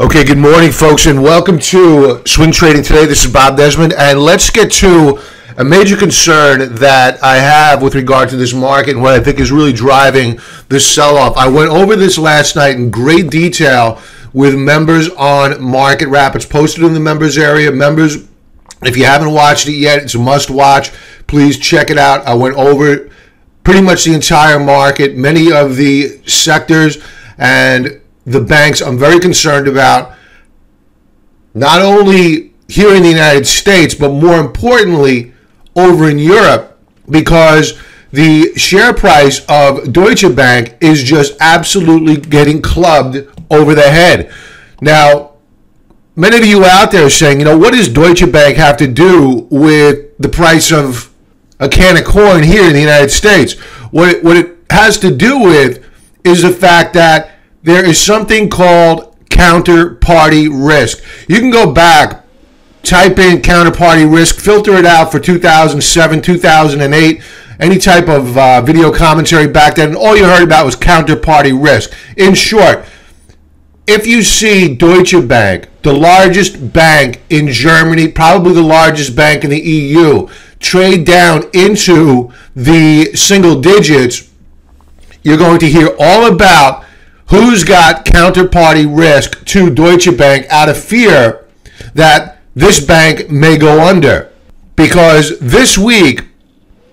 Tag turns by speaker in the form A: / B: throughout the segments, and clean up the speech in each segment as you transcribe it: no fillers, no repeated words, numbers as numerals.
A: Okay, good morning, folks, and welcome to Swing Trading Today. This is Bob Desmond, and let's get to a major concern that I have with regard to this market and what I think is really driving this sell-off. I went over this last night in great detail with members on Market Wrap. It's posted in the members area. Members, if you haven't watched it yet, it's a must-watch. Please check it out. I went over pretty much the entire market, many of the sectors, and the banks I'm very concerned about, not only here in the United States, but more importantly, over in Europe, because the share price of Deutsche Bank is just absolutely getting clubbed over the head. Now, many of you out there are saying, what does Deutsche Bank have to do with the price of a can of corn here in the United States? What it has to do with is the fact that there is something called counterparty risk. You can go back, type in counterparty risk, filter it out for 2007, 2008, any type of video commentary back then, and all you heard about was counterparty risk. In short, if you see Deutsche Bank, the largest bank in Germany, probably the largest bank in the EU, trade down into the single digits, you're going to hear all about who's got counterparty risk to Deutsche Bank out of fear that this bank may go under. Because this week,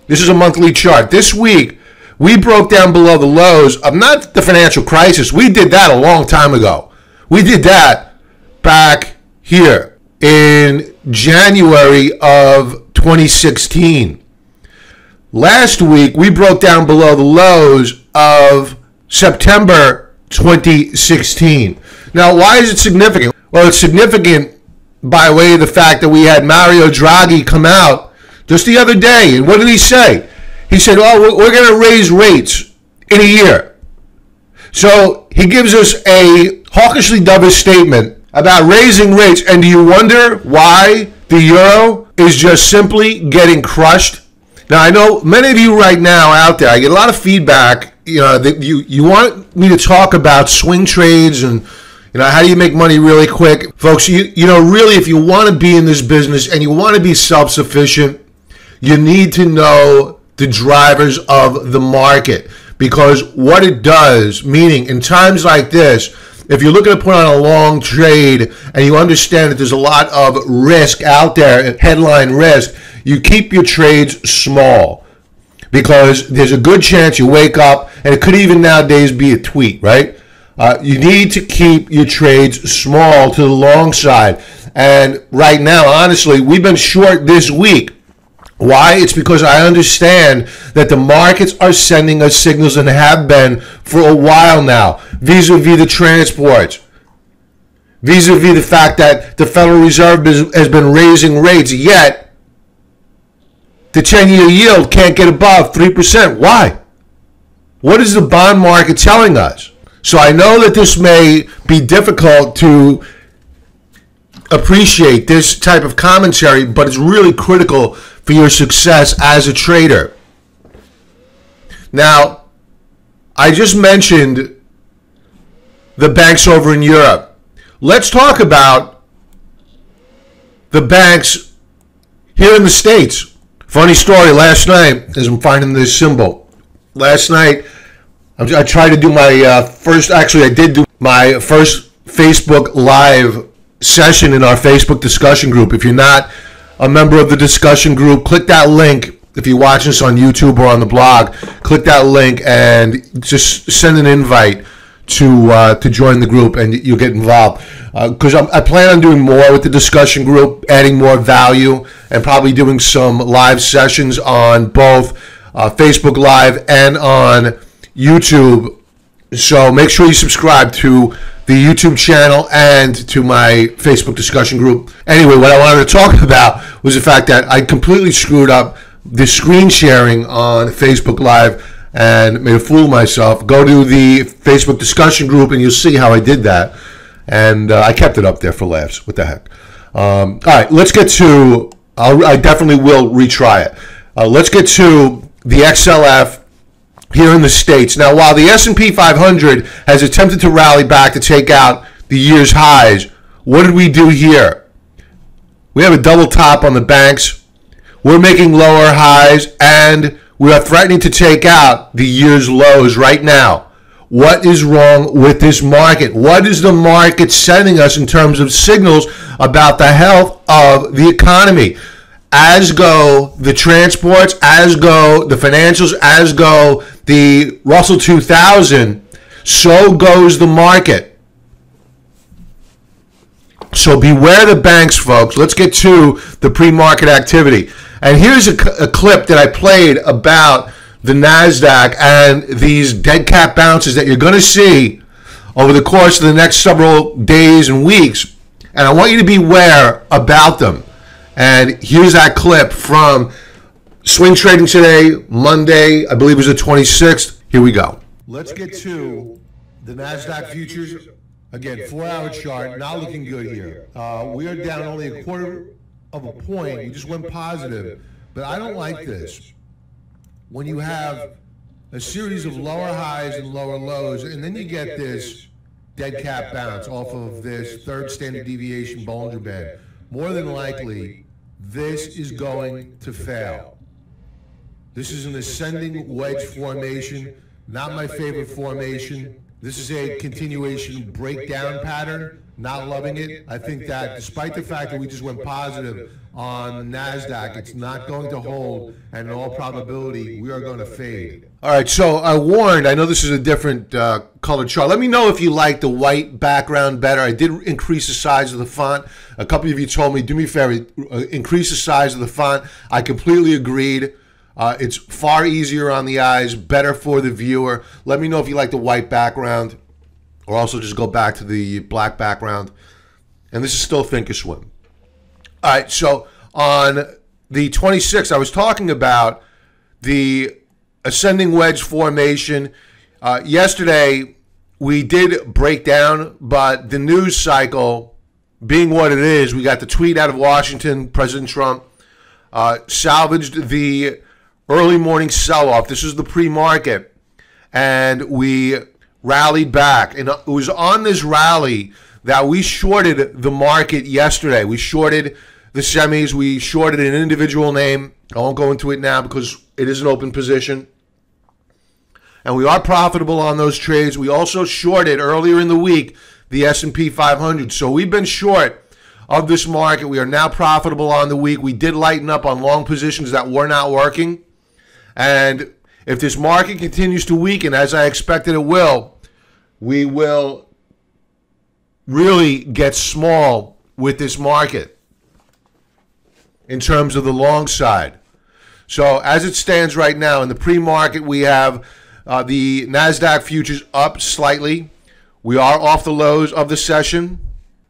A: this is a monthly chart, this week we broke down below the lows of not the financial crisis. We did that a long time ago. We did that back here in January of 2016. Last week we broke down below the lows of September 2016. Now, why is it significant? Well, it's significant by way of the fact that we had Mario Draghi come out just the other day. And what did he say? He said, we're going to raise rates in a year. So he gives us a hawkishly dovish statement about raising rates. And do you wonder why the euro is just simply getting crushed? Now, I know many of you right now out there, I get a lot of feedback, that you want me to talk about swing trades and, how do you make money really quick? Folks, really, if you want to be in this business and you want to be self-sufficient, you need to know the drivers of the market. Because what it does, meaning in times like this, if you're looking to put on a long trade and you understand that there's a lot of risk out there, headline risk, you keep your trades small because there's a good chance you wake up, and it could even nowadays be a tweet, right? You need to keep your trades small to the long side. And right now, honestly, we've been short this week. Why? It's because I understand that the markets are sending us signals and have been for a while now, vis-a-vis the transports, vis-a-vis the fact that the Federal Reserve has been raising rates, yet the 10-year yield can't get above 3%. Why? What is the bond market telling us? So I know that this may be difficult to appreciate this type of commentary, but it's really critical for your success as a trader. Now, I just mentioned the banks over in Europe. Let's talk about the banks here in the States. Funny story, last night, as I'm finding this symbol, last night I tried to do my I did do my first Facebook Live session in our Facebook discussion group. If you're not a member of the discussion group, click that link. If you're watching this on YouTube or on the blog, click that link and just send an invite to join the group, and you'll get involved. Because I plan on doing more with the discussion group, adding more value, and probably doing some live sessions on both Facebook Live and on YouTube. So make sure you subscribe to the YouTube channel and to my Facebook discussion group. Anyway, what I wanted to talk about was the fact that I completely screwed up the screen sharing on Facebook Live and made a fool of myself. Go to the Facebook discussion group and you'll see how I did that. And I kept it up there for laughs. What the heck? All right, let's get to, I definitely will retry it. Let's get to the XLF here in the States. Now, while the S&P 500 has attempted to rally back to take out the year's highs. What did we do here? We have a double top on the banks. We're making lower highs, and we are threatening to take out the year's lows right now. What is wrong with this market? What is the market sending us in terms of signals about the health of the economy? As go the transports, as go the financials, as go the Russell 2000, so goes the market. So beware the banks, folks. Let's get to the pre-market activity. And here's a clip that I played about the NASDAQ and these dead cat bounces that you're going to see over the course of the next several days and weeks. And I want you to be aware about them. And here's that clip from swing trading today, Monday, I believe it was the 26th. Here we go. Let's get to the NASDAQ futures. Again, 4-hour chart, not looking good here. We are down only a quarter of a point. We just went positive. But I don't like this. When you have a series of lower highs and lower lows, and then you get this dead cat bounce off of this third standard deviation Bollinger Band, more than likely, this is going to fail. This is an ascending wedge formation, not my favorite formation. This is a continuation breakdown pattern, not loving it. I think that despite the fact that we just went positive on the NASDAQ, it's not going to hold, and in all probability, we are going to fade. All right, so I warned, I know this is a different colored chart. Let me know if you like the white background better. I did increase the size of the font. A couple of you told me, do me a favor, increase the size of the font. I completely agreed. It's far easier on the eyes, better for the viewer. Let me know if you like the white background, or also just go back to the black background. And this is still Thinkorswim. All right, so on the 26th, I was talking about the ascending wedge formation. Yesterday, we did break down, but the news cycle being what it is, we got the tweet out of Washington, President Trump salvaged the early morning sell-off. This is the pre-market, and we rallied back. And it was on this rally that we shorted the market yesterday. We shorted the semis. We shorted an individual name. I won't go into it now because it is an open position. And we are profitable on those trades. We also shorted earlier in the week the S&P 500. So we've been short of this market. We are now profitable on the week. We did lighten up on long positions that were not working. And if this market continues to weaken, as I expected it will, we will really get small with this market in terms of the long side. So as it stands right now, in the pre-market, we have the NASDAQ futures up slightly. We are off the lows of the session.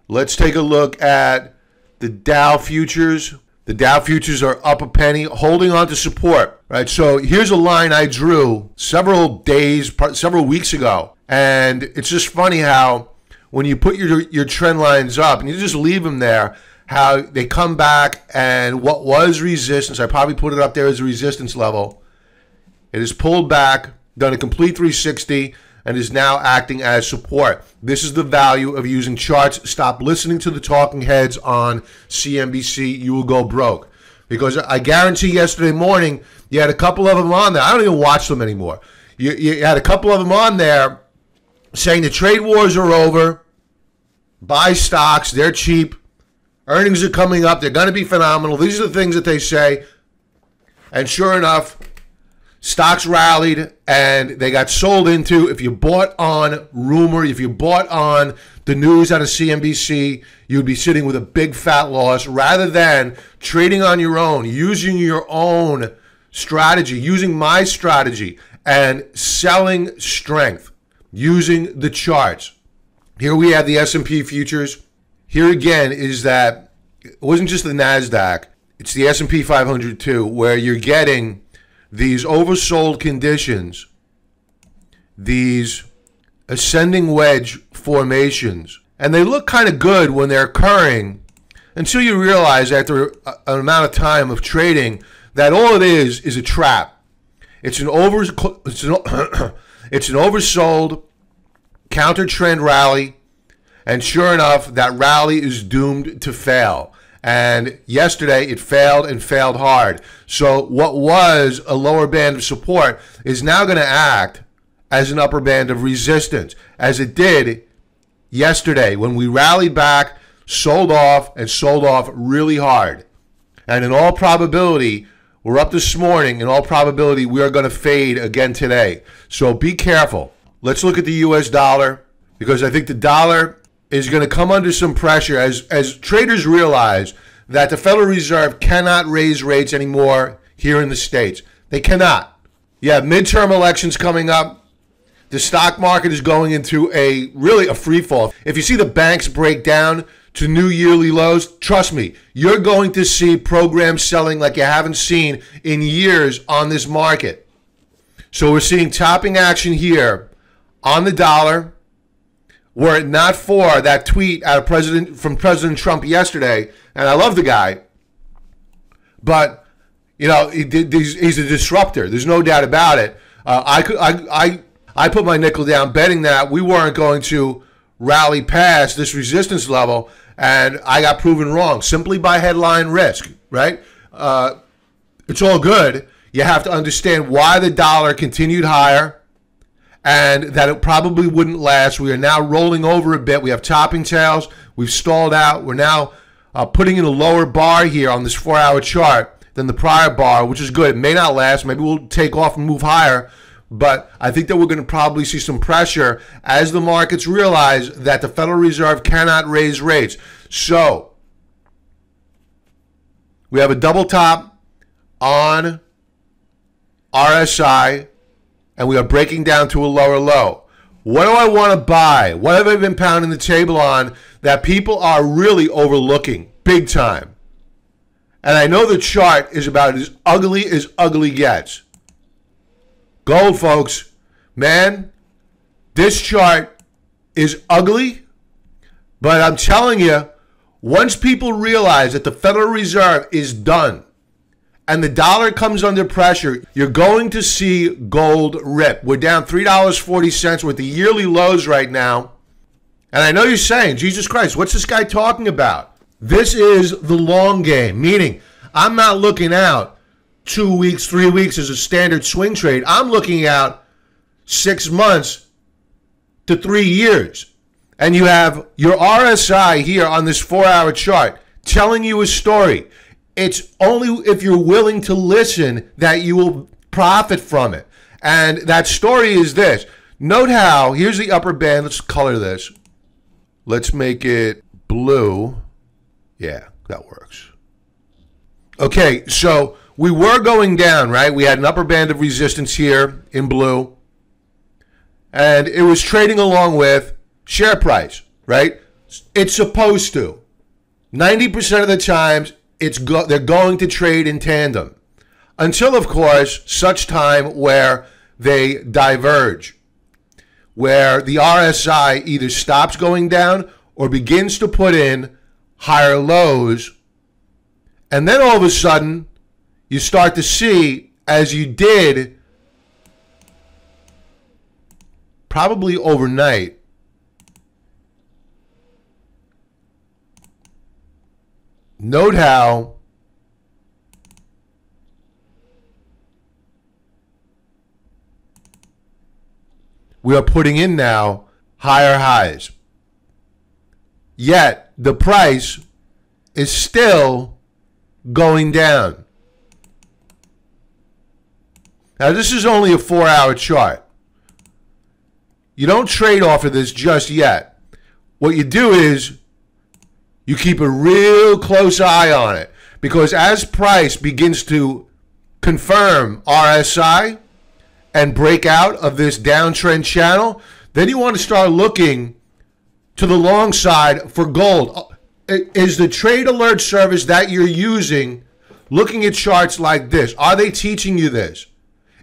A: Let's take a look at the Dow futures. The Dow futures are up a penny, holding on to support. Right. So here's a line I drew several weeks ago. And it's just funny how when you put your trend lines up and you just leave them there, how they come back, and what was resistance, I probably put it up there as a resistance level. It is pulled back, done a complete 360, and is now acting as support. This is the value of using charts. Stop listening to the talking heads on CNBC. You will go broke. Because I guarantee yesterday morning, you had a couple of them on there. I don't even watch them anymore. You had a couple of them on there saying the trade wars are over. Buy stocks. They're cheap. Earnings are coming up. They're going to be phenomenal. These are the things that they say. And sure enough, stocks rallied and they got sold into. If you bought on rumor, if you bought on the news out of CNBC, you'd be sitting with a big fat loss rather than trading on your own, using your own strategy, using my strategy, and selling strength, using the charts. Here we have the S&P futures. Here again is that it wasn't just the NASDAQ, it's the S&P 500 too, where you're getting these oversold conditions, these ascending wedge formations, and they look kind of good when they're occurring until you realize after an amount of time of trading that all it is a trap. It's an oversold counter trend rally, And sure enough, that rally is doomed to fail. And yesterday it failed and failed hard. So what was a lower band of support is now going to act as an upper band of resistance, as it did yesterday when we rallied back, sold off, and sold off really hard. And in all probability, we're up this morning. In all probability, we are going to fade again today. So be careful. Let's look at the U.S. dollar, because I think the dollar is going to come under some pressure as traders realize that the Federal Reserve cannot raise rates anymore here in the States. They cannot. You have midterm elections coming up. The stock market is going into really a free fall. If you see the banks break down to new yearly lows, trust me, you're going to see program selling like you haven't seen in years on this market. So we're seeing topping action here on the dollar. Were it not for that tweet from President Trump yesterday, and I love the guy, but he's a disruptor. There's no doubt about it. I put my nickel down betting that we weren't going to rally past this resistance level, and I got proven wrong simply by headline risk. Right? It's all good. You have to understand why the dollar continued higher, and that it probably wouldn't last. We are now rolling over a bit. We have topping tails. We've stalled out. We're now putting in a lower bar here on this 4-hour chart than the prior bar, which is good. It may not last. Maybe we'll take off and move higher. But I think that we're going to probably see some pressure as the markets realize that the Federal Reserve cannot raise rates. So we have a double top on RSI, and we are breaking down to a lower low. What do I want to buy? What have I been pounding the table on that people are really overlooking big time? And I know the chart is about as ugly gets. Gold, folks. Man, this chart is ugly, but I'm telling you, once people realize that the Federal Reserve is done and the dollar comes under pressure, you're going to see gold rip. We're down $3.40 with the yearly lows right now. And I know you're saying, Jesus Christ, what's this guy talking about? This is the long game, meaning I'm not looking out 2 weeks, 3 weeks as a standard swing trade. I'm looking out 6 months to 3 years. And you have your RSI here on this 4-hour chart telling you a story. It's only if you're willing to listen that you will profit from it. And that story is this. Note how, here's the upper band. Let's color this. Let's make it blue. Yeah, that works. Okay, so we were going down, right? We had an upper band of resistance here in blue. And it was trading along with share price, right? It's supposed to. 90% of the times, they're going to trade in tandem. Until, of course, such time where they diverge, where the RSI either stops going down or begins to put in higher lows. And then all of a sudden, you start to see, as you did probably overnight, note how we are putting in now higher highs. Yet the price is still going down. Now this is only a 4-hour chart. You don't trade off of this just yet. What you do is you keep a real close eye on it, because as price begins to confirm RSI and break out of this downtrend channel, then you want to start looking to the long side for gold. Is the trade alert service that you're using looking at charts like this? Are they teaching you this?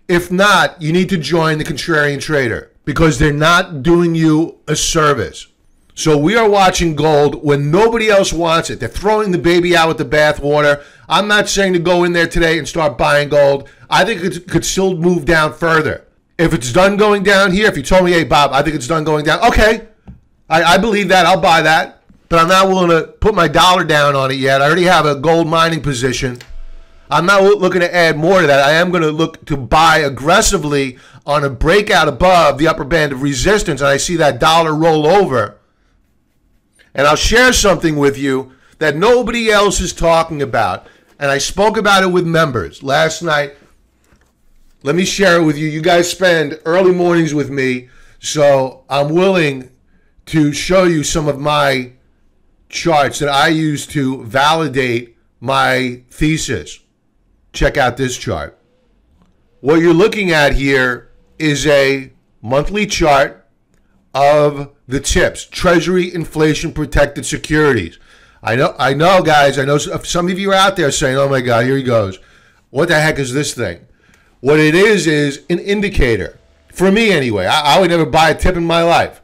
A: If not, you need to join the Contrarian Trader, because they're not doing you a service. So we are watching gold when nobody else wants it. They're throwing the baby out with the bathwater. I'm not saying to go in there today and start buying gold. I think it could still move down further. If it's done going down here, if you told me, hey, Bob, I think it's done going down, okay, I believe that. I'll buy that. But I'm not willing to put my dollar down on it yet. I already have a gold mining position. I'm not looking to add more to that. I am going to look to buy aggressively on a breakout above the upper band of resistance, and I see that dollar roll over. And I'll share something with you that nobody else is talking about. And I spoke about it with members last night. Let me share it with you. You guys spend early mornings with me, so I'm willing to show you some of my charts that I use to validate my thesis. Check out this chart. What you're looking at here is a monthly chart of the TIPS, Treasury Inflation Protected Securities. I know, guys. I know some of you are out there saying, "Oh my God, here he goes. What the heck is this thing?" What it is an indicator. For me, anyway. I would never buy a TIP in my life.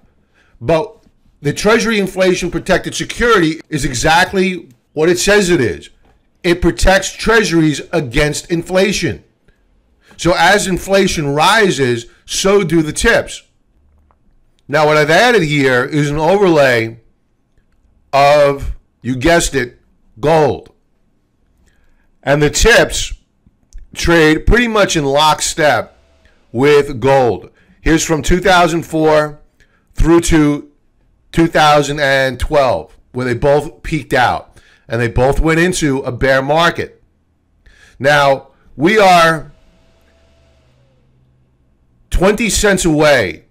A: But the Treasury Inflation Protected Security is exactly what it says it is. It protects treasuries against inflation. So as inflation rises, so do the TIPS. Now, what I've added here is an overlay of, you guessed it, gold. And the TIPS trade pretty much in lockstep with gold. Here's from 2004 through to 2012, where they both peaked out and they both went into a bear market. Now, we are 20 cents away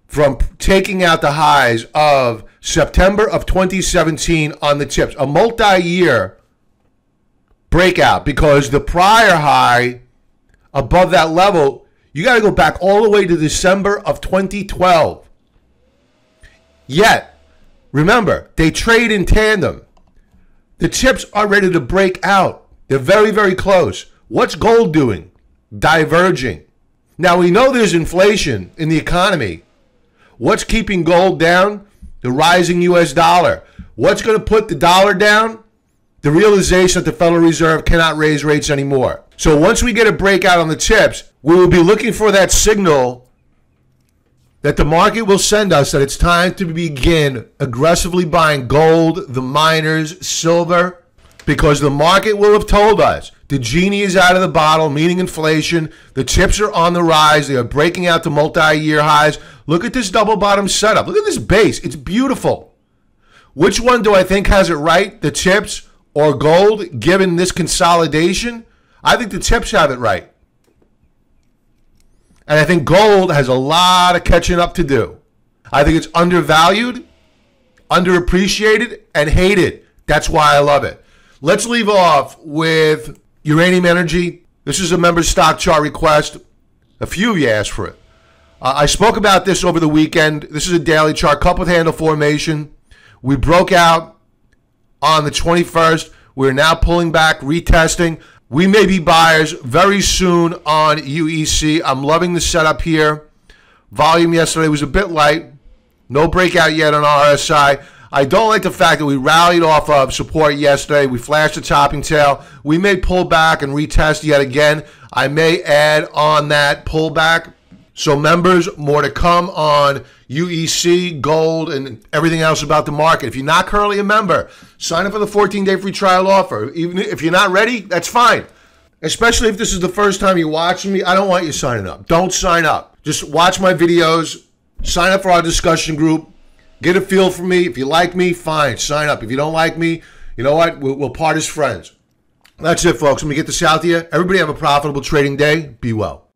A: from taking out the highs of September of 2017 on the TIPS, a multi-year breakout, because the prior high above that level, you got to go back all the way to December of 2012. Yet, remember, they trade in tandem. The TIPS are ready to break out. They're very, very close. What's gold doing? Diverging. Now, we know there's inflation in the economy. What's keeping gold down? The rising U.S. dollar. What's going to put the dollar down? The realization that the Federal Reserve cannot raise rates anymore. So once we get a breakout on the TIPS, we will be looking for that signal that the market will send us that it's time to begin aggressively buying gold, the miners, silver, because the market will have told us the genie is out of the bottle, meaning inflation. The TIPS are on the rise. They are breaking out to multi-year highs. Look at this double bottom setup. Look at this base. It's beautiful. Which one do I think has it right? The TIPS or gold, given this consolidation? I think the TIPS have it right. And I think gold has a lot of catching up to do. I think it's undervalued, underappreciated, and hated. That's why I love it. Let's leave off with uranium energy. This is a member stock chart request. A few of you asked for it. I spoke about this over the weekend. This is a daily chart, cup with handle formation. We broke out on the 21st. We're now pulling back, retesting. We may be buyers very soon on UEC. I'm loving the setup here. Volume yesterday was a bit light. No breakout yet on RSI. I don't like the fact that we rallied off of support yesterday. We flashed a topping tail. We may pull back and retest yet again. I may add on that pullback. So members, more to come on UEC, gold, and everything else about the market. If you're not currently a member, sign up for the 14-day free trial offer. Even if you're not ready, that's fine. Especially if this is the first time you're watching me, I don't want you signing up. Don't sign up. Just watch my videos, sign up for our discussion group, get a feel for me. If you like me, fine, sign up. If you don't like me, you know what? We'll part as friends. That's it, folks. Let me get this out to you. Everybody have a profitable trading day. Be well.